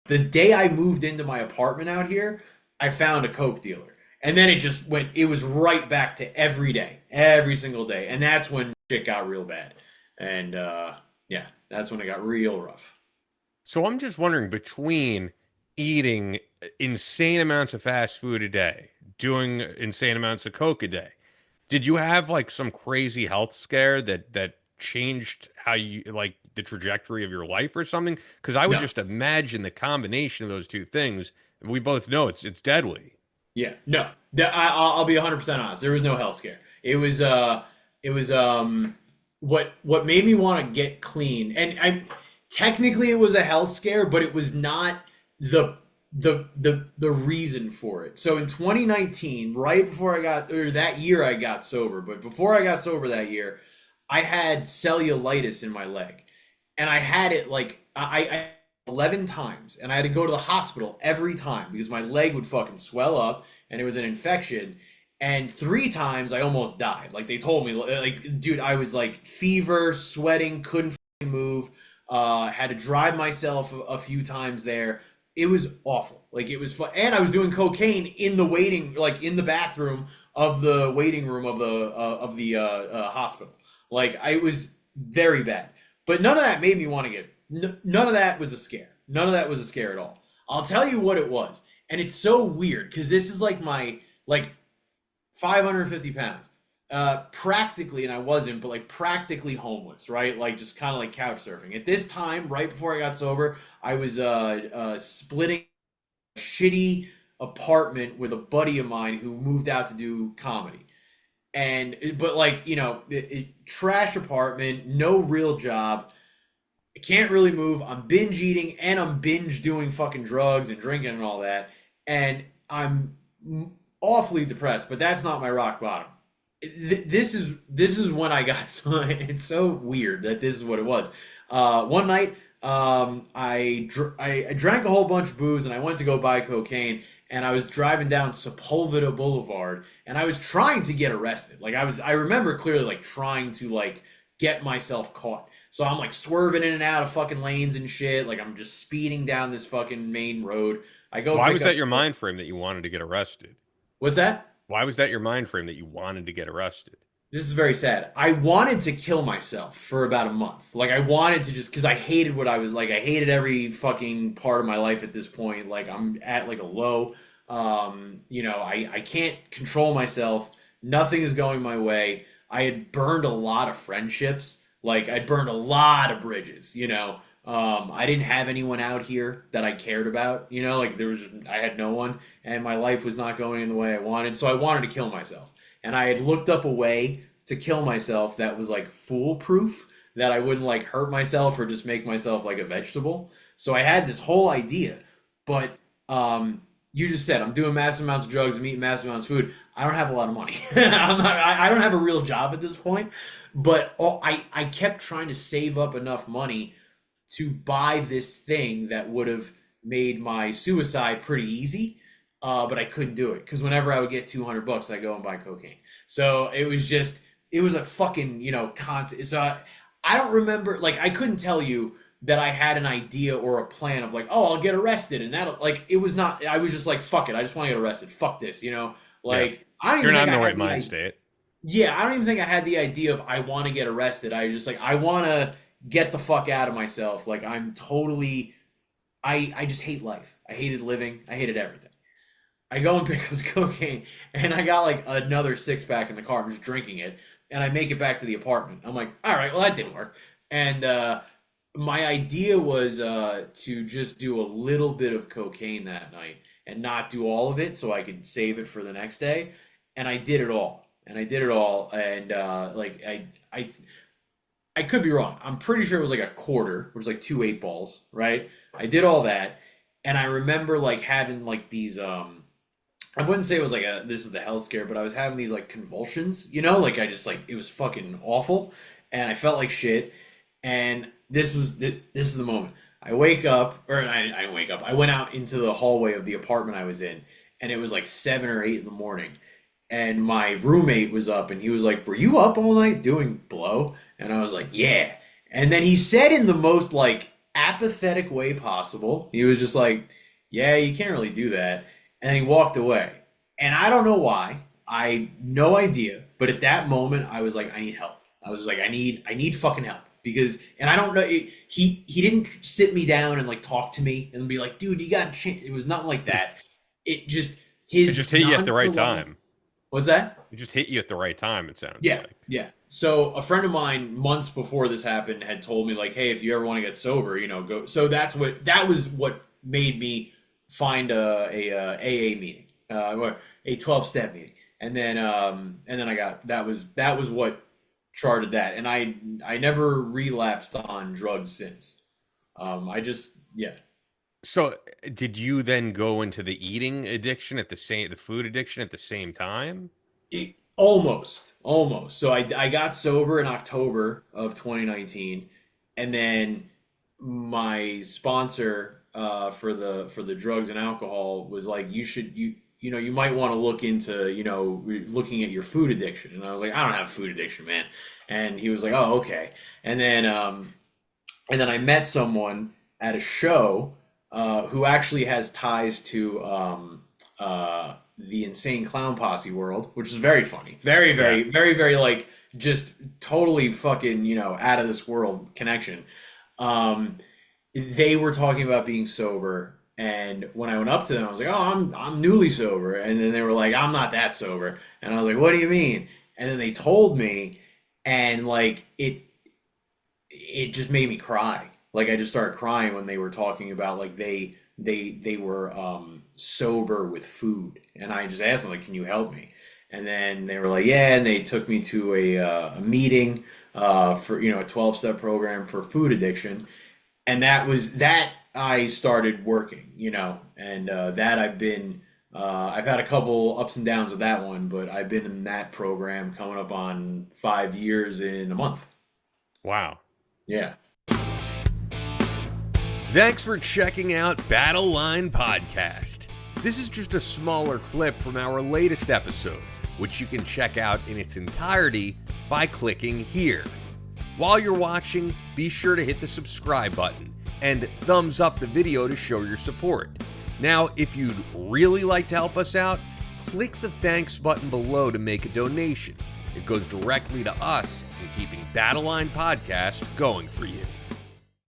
The day I moved into my apartment out here, I found a Coke dealer. And then it was right back to every day, every single day. And that's when shit got real bad. And yeah, that's when it got real rough. So I'm just wondering, between eating insane amounts of fast food a day, doing insane amounts of Coke a day, did you have like some crazy health scare that changed how you like the trajectory of your life or something? Because I would No. just imagine the combination of those two things. We both know it's deadly. Yeah, no. I'll be 100% honest. There was no health scare. It was what made me want to get clean. And I technically it was a health scare, but it was not the reason for it. So in 2019, right before that year I got sober, but before I got sober that year, I had cellulitis in my leg. And I had it like I 11 times, and I had to go to the hospital every time because my leg would fucking swell up and it was an infection. And 3 times I almost died. Like they told me, like, dude, I was like fever, sweating, couldn't fucking move. Had to drive myself a few times there. It was awful. Like it was fun. And I was doing cocaine in the like in the bathroom of the waiting room of the hospital. Like I was very bad. But none of that made me want to get. None of that was a scare. None of that was a scare at all. I'll tell you what it was, and it's so weird because this is like my like 550 pounds, practically, and I wasn't, but like practically homeless, right? Like just kind of like couch surfing. At this time, right before I got sober, I was splitting a shitty apartment with a buddy of mine who moved out to do comedy. But like, trash apartment, no real job. I can't really move. I'm binge eating and I'm binge doing fucking drugs and drinking and all that. And I'm awfully depressed, but that's not my rock bottom. This is when I got so it's so weird that this is what it was. One night, I drank a whole bunch of booze and I went to go buy cocaine, and I was driving down Sepulveda Boulevard and I was trying to get arrested. I remember clearly like trying to like get myself caught. So I'm like swerving in and out of fucking lanes and shit. Like I'm just speeding down this fucking main road. I go Why pick was up. that your mind frame that you wanted to get arrested? What's that? Why was that your mind frame that you wanted to get arrested? This is very sad. I wanted to kill myself for about a month. Like I wanted to just because I hated what I was like. I hated every fucking part of my life at this point. Like I'm at like a low. I can't control myself. Nothing is going my way. I had burned a lot of friendships. Like I'd burned a lot of bridges. I didn't have anyone out here that I cared about. Like I had no one, and my life was not going in the way I wanted. So I wanted to kill myself. And I had looked up a way to kill myself that was like foolproof, that I wouldn't like hurt myself or just make myself like a vegetable. So I had this whole idea, but you just said I'm doing massive amounts of drugs, I'm eating massive amounts of food. I don't have a lot of money. I don't have a real job at this point, but I kept trying to save up enough money to buy this thing that would have made my suicide pretty easy. But I couldn't do it because whenever I would get $200, I go and buy cocaine. So it was a fucking, constant. So I don't remember, like, I couldn't tell you that I had an idea or a plan of like, oh, I'll get arrested. And that'll, like, it was not, I was just like, fuck it. I just want to get arrested. Fuck this. Yeah. Like, I don't You're even not think in the I right had mind state. yeah, I don't even think I had the idea of I want to get arrested. I was just like, I want to get the fuck out of myself. Like, I'm totally, I just hate life. I hated living. I hated everything. I go and pick up the cocaine, and I got like another 6-pack in the car. I'm just drinking it, and I make it back to the apartment. I'm like, all right, well that didn't work. And my idea was to just do a little bit of cocaine that night and not do all of it, so I could save it for the next day. And I did it all. And like I could be wrong. I'm pretty sure it was like a quarter, which was like 2 8 balls, right? I did all that, and I remember like having like these I wouldn't say it was like this is the health scare, but I was having these like convulsions, like I just like it was fucking awful, and I felt like shit. And this is the moment. I wake up, or I didn't wake up. I went out into the hallway of the apartment I was in, and it was like 7 or 8 in the morning. And my roommate was up, and he was like, "Were you up all night doing blow?" And I was like, "Yeah." And then he said in the most like apathetic way possible. He was just like, yeah, you can't really do that. And he walked away. And I don't know why. I no idea. But at that moment, I was like, I need help. I was like, I need fucking help. Because, and I don't know, he didn't sit me down and like talk to me and be like, dude, you got to change. It was nothing like that. It just hit you at the right time. What's that? It just hit you at the right time, it sounds yeah, like. Yeah. So a friend of mine months before this happened had told me like, hey, if you ever want to get sober, go. So that was what made me find a AA meeting, or a 12-step meeting. And then I got, that was what charted that. And I never relapsed on drugs since. Yeah. So did you then go into the eating addiction the food addiction at the same time? Almost. So I got sober in October of 2019, and then my sponsor for the drugs and alcohol was like, you might want to look into looking at your food addiction. And I was like, I don't have food addiction, man. And he was like, oh, okay. And then I met someone at a show who actually has ties to the Insane Clown Posse world, which is very funny. Very, very, very, very, like, just totally fucking, out of this world connection. They were talking about being sober, and when I went up to them, I was like, oh, I'm newly sober. And then they were like, I'm not that sober. And I was like, what do you mean? And then they told me, and like, it just made me cry. Like, I just started crying when they were talking about, like, they were sober with food. And I just asked them, like, can you help me? And then they were like, yeah. And they took me to a meeting for, a 12-step program for food addiction. And that I started working, and that I've had a couple ups and downs with that one, but I've been in that program coming up on 5 years in a month. Wow. Yeah. Thanks for checking out Battleline Podcast. This is just a smaller clip from our latest episode, which you can check out in its entirety by clicking here. While you're watching, be sure to hit the subscribe button and thumbs up the video to show your support. Now, if you'd really like to help us out, click the thanks button below to make a donation. It goes directly to us in keeping Battleline Podcast going for you.